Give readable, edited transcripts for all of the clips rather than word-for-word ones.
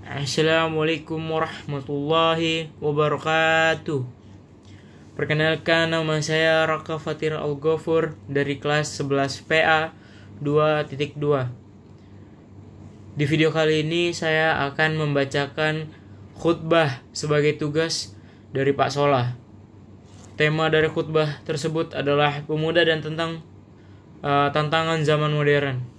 Assalamualaikum warahmatullahi wabarakatuh. Perkenalkan, nama saya Raka Fatir Al-Ghafur dari kelas 11 PA 2.2. Di video kali ini saya akan membacakan khutbah sebagai tugas dari Pak Solah. Tema dari khutbah tersebut adalah pemuda dan tantangan zaman modern.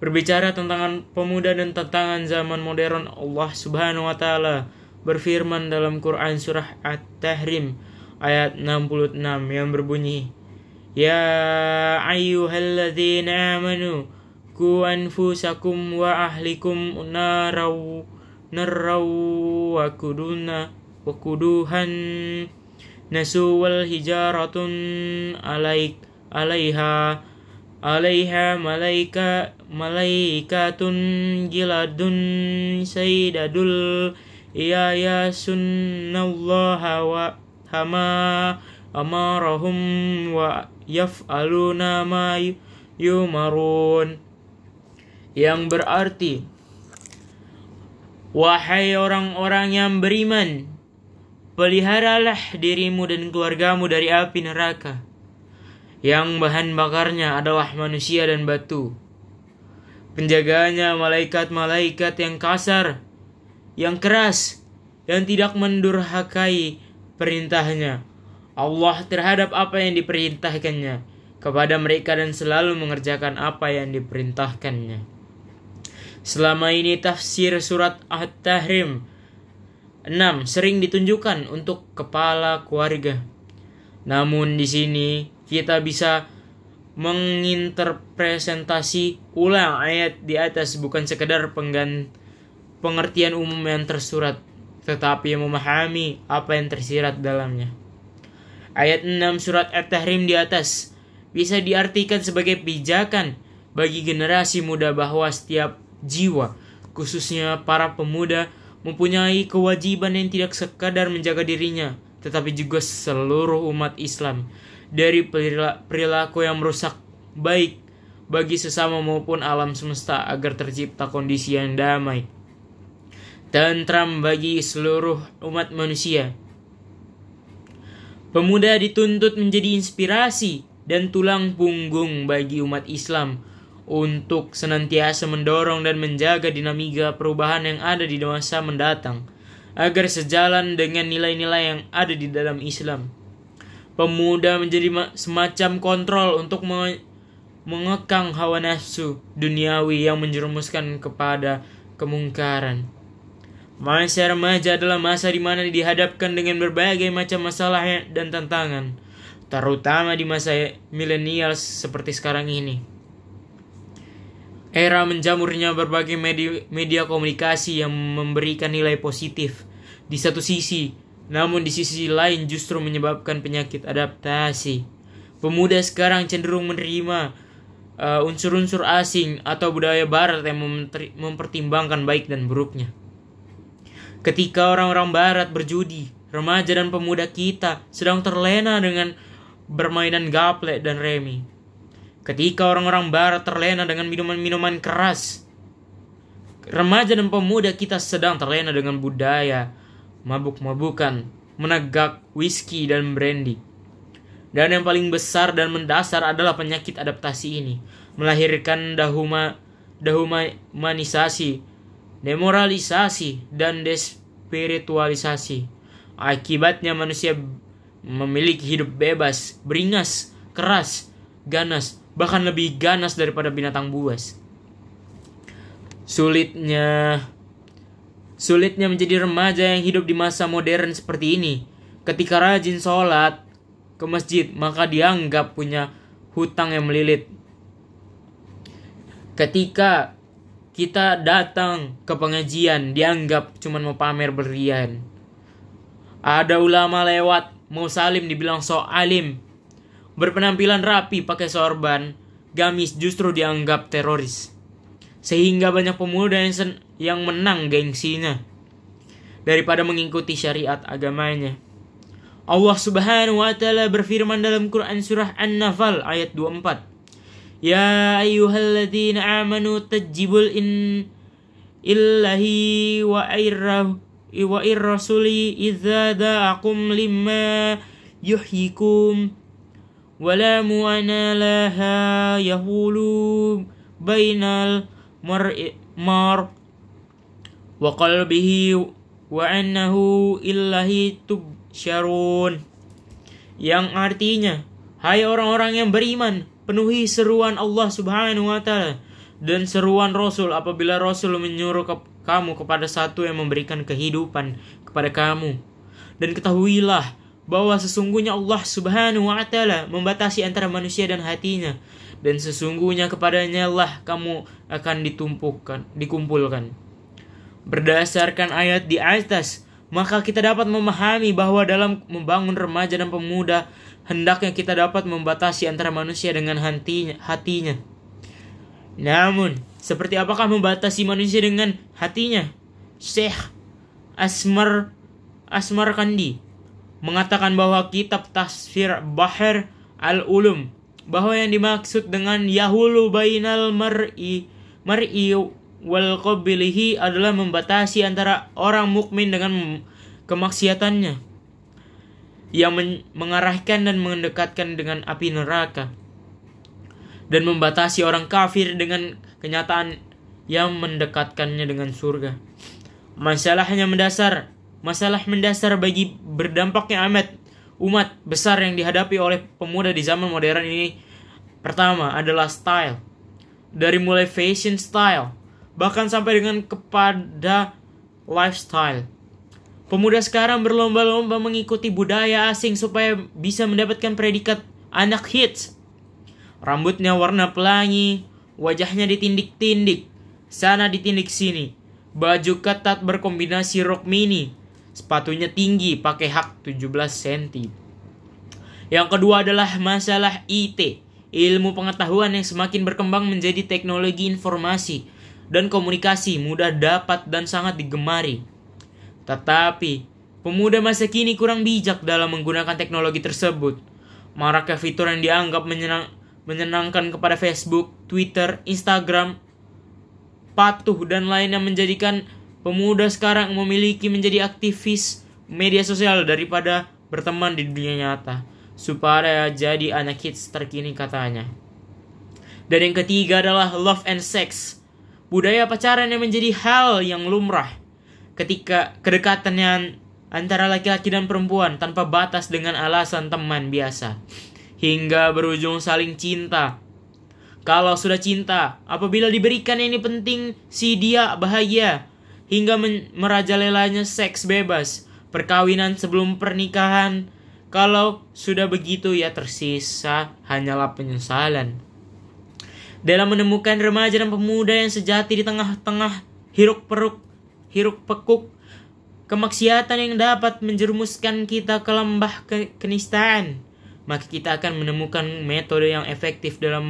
Berbicara tentang pemuda dan tantangan zaman modern, Allah Subhanahu wa taala berfirman dalam Quran surah At-Tahrim ayat 66 yang berbunyi, Ya ayyuhalladzina amanu qu anfusakum wa ahlikum naraw wa kuduhan nasu wal hijaratun alaiha malaikatun giladun sayyidadul ya sunnallaha wa hama amarahum wa yaf'aluna ma yumarun, yang berarti, wahai orang-orang yang beriman, peliharalah dirimu dan keluargamu dari api neraka yang bahan bakarnya adalah manusia dan batu. Penjaganya malaikat-malaikat yang kasar, yang keras, dan tidak mendurhakai perintahnya Allah terhadap apa yang diperintahkannya kepada mereka dan selalu mengerjakan apa yang diperintahkannya. Selama ini tafsir surat At-Tahrim 6 sering ditunjukkan untuk kepala keluarga. Namun di sini kita bisa menginterpretasi ulang ayat di atas bukan sekedar pengertian umum yang tersurat, tetapi memahami apa yang tersirat dalamnya. Ayat 6 surat At-Tahrim di atas bisa diartikan sebagai pijakan bagi generasi muda bahwa setiap jiwa, khususnya para pemuda, mempunyai kewajiban yang tidak sekadar menjaga dirinya, tetapi juga seluruh umat Islam dari perilaku yang merusak baik bagi sesama maupun alam semesta agar tercipta kondisi yang damai, tentram bagi seluruh umat manusia. Pemuda dituntut menjadi inspirasi dan tulang punggung bagi umat Islam untuk senantiasa mendorong dan menjaga dinamika perubahan yang ada di masa mendatang agar sejalan dengan nilai-nilai yang ada di dalam Islam. Pemuda menjadi semacam kontrol untuk mengekang hawa nafsu duniawi yang menjerumuskan kepada kemungkaran. Masa remaja adalah masa di mana dihadapkan dengan berbagai macam masalah dan tantangan, terutama di masa milenial seperti sekarang ini. Era menjamurnya berbagai media komunikasi yang memberikan nilai positif di satu sisi, namun di sisi lain justru menyebabkan penyakit adaptasi. Pemuda sekarang cenderung menerima unsur-unsur asing atau budaya barat yang mempertimbangkan baik dan buruknya. Ketika orang-orang barat berjudi, remaja dan pemuda kita sedang terlena dengan bermainan gaplek dan remi. Ketika orang-orang barat terlena dengan minuman-minuman keras, remaja dan pemuda kita sedang terlena dengan budaya mabuk-mabukan, menegak whisky dan brandy. Dan yang paling besar dan mendasar adalah penyakit adaptasi ini melahirkan dehumanisasi, demoralisasi, dan despiritualisasi. Akibatnya manusia memiliki hidup bebas, beringas, keras, ganas, bahkan lebih ganas daripada binatang buas. Sulitnya menjadi remaja yang hidup di masa modern seperti ini. Ketika rajin sholat ke masjid, maka dianggap punya hutang yang melilit. Ketika kita datang ke pengajian, dianggap cuma mau pamer berlian. Ada ulama lewat, mau salim dibilang so alim. Berpenampilan rapi pakai sorban, gamis, justru dianggap teroris. Sehingga banyak pemuda yang menang gengsinya daripada mengikuti syariat agamanya. Allah Subhanahu wa taala berfirman dalam Quran surah An-Nafl ayat 24. Ya ayyuhalladzina amanu illahi wa irrasuli idza da'akum limma yuhyikum wala mu'ana laha yahulu bainal mar wa qalbihi wa annahu illahi tubsyarun, yang artinya, hai orang-orang yang beriman, penuhi seruan Allah Subhanahu wa taala dan seruan Rasul apabila Rasul menyuruh kamu kepada satu yang memberikan kehidupan kepada kamu. Dan ketahuilah bahwa sesungguhnya Allah Subhanahu wa taala membatasi antara manusia dan hatinya, dan sesungguhnya kepadanya lah kamu akan dikumpulkan. Berdasarkan ayat di atas, maka kita dapat memahami bahwa dalam membangun remaja dan pemuda, hendaknya kita dapat membatasi antara manusia dengan hatinya. Namun, seperti apakah membatasi manusia dengan hatinya? Syekh Asmarkandi mengatakan bahwa kitab Tafsir Bahr al-Ulum, bahwa yang dimaksud dengan yahulu bainal mar'i wal qabilihi adalah membatasi antara orang mukmin dengan kemaksiatannya, yang mengarahkan dan mendekatkan dengan api neraka, dan membatasi orang kafir dengan kenyataan yang mendekatkannya dengan surga. Masalah mendasar bagi berdampaknya umat besar yang dihadapi oleh pemuda di zaman modern ini, pertama adalah style. Dari mulai fashion style, bahkan sampai dengan kepada lifestyle. Pemuda sekarang berlomba-lomba mengikuti budaya asing supaya bisa mendapatkan predikat anak hits. Rambutnya warna pelangi, wajahnya ditindik-tindik, sana ditindik sini. Baju ketat berkombinasi rok mini, sepatunya tinggi pakai hak 17 cm. Yang kedua adalah masalah IT, ilmu pengetahuan yang semakin berkembang menjadi teknologi informasi dan komunikasi, mudah dapat dan sangat digemari. Tetapi, pemuda masa kini kurang bijak dalam menggunakan teknologi tersebut. Maraknya fitur yang dianggap menyenangkan kepada Facebook, Twitter, Instagram, patuh dan lainnya menjadikan pemuda sekarang memiliki menjadi aktivis media sosial daripada berteman di dunia nyata, supaya jadi anak hits terkini katanya. Dan yang ketiga adalah love and sex, budaya pacaran yang menjadi hal yang lumrah ketika kedekatannya antara laki-laki dan perempuan tanpa batas dengan alasan teman biasa, hingga berujung saling cinta. Kalau sudah cinta, apabila diberikan ini penting, si dia bahagia, hingga merajalelanya seks bebas, perkawinan sebelum pernikahan. Kalau sudah begitu, ya tersisa hanyalah penyesalan. Dalam menemukan remaja dan pemuda yang sejati di tengah-tengah hiruk pikuk kemaksiatan yang dapat menjerumuskan kita ke lembah kenistaan, maka kita akan menemukan metode yang efektif dalam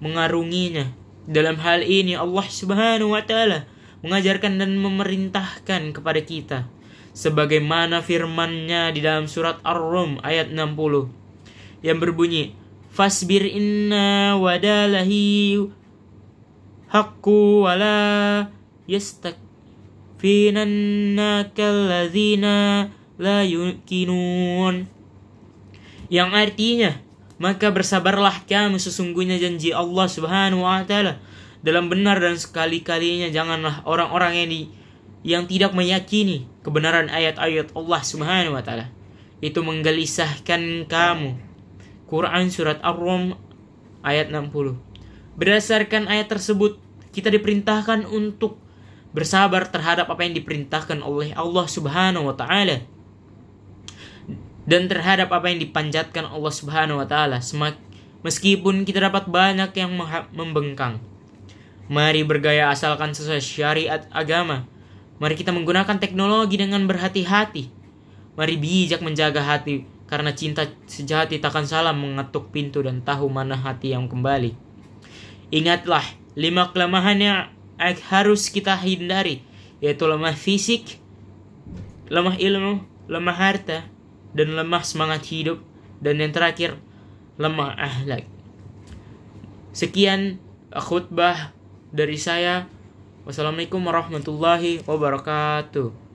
mengarunginya. Dalam hal ini Allah Subhanahu wa taala mengajarkan dan memerintahkan kepada kita, sebagaimana firman-Nya di dalam surat Ar-Rum ayat 60 yang berbunyi, fasbir inna wadalahi haqqu wala yastakfinanna kalladzina la yuqinun, yang artinya, maka bersabarlah kamu, sesungguhnya janji Allah Subhanahu wa taala dalam benar, dan sekali-kalinya janganlah orang-orang yang tidak meyakini kebenaran ayat-ayat Allah Subhanahu wa taala itu menggelisahkan kamu. Quran surat Ar-Rum ayat 60. Berdasarkan ayat tersebut, kita diperintahkan untuk bersabar terhadap apa yang diperintahkan oleh Allah Subhanahu wa taala dan terhadap apa yang dipanjatkan Allah Subhanahu wa taala, meskipun kita dapat banyak yang membengkang. Mari bergaya asalkan sesuai syariat agama. Mari kita menggunakan teknologi dengan berhati-hati. Mari bijak menjaga hati, karena cinta sejati takkan salah mengetuk pintu dan tahu mana hati yang kembali. Ingatlah 5 kelemahan yang harus kita hindari, yaitu lemah fisik, lemah ilmu, lemah harta, dan lemah semangat hidup, dan yang terakhir lemah akhlak. Sekian khutbah dari saya. Wassalamualaikum warahmatullahi wabarakatuh.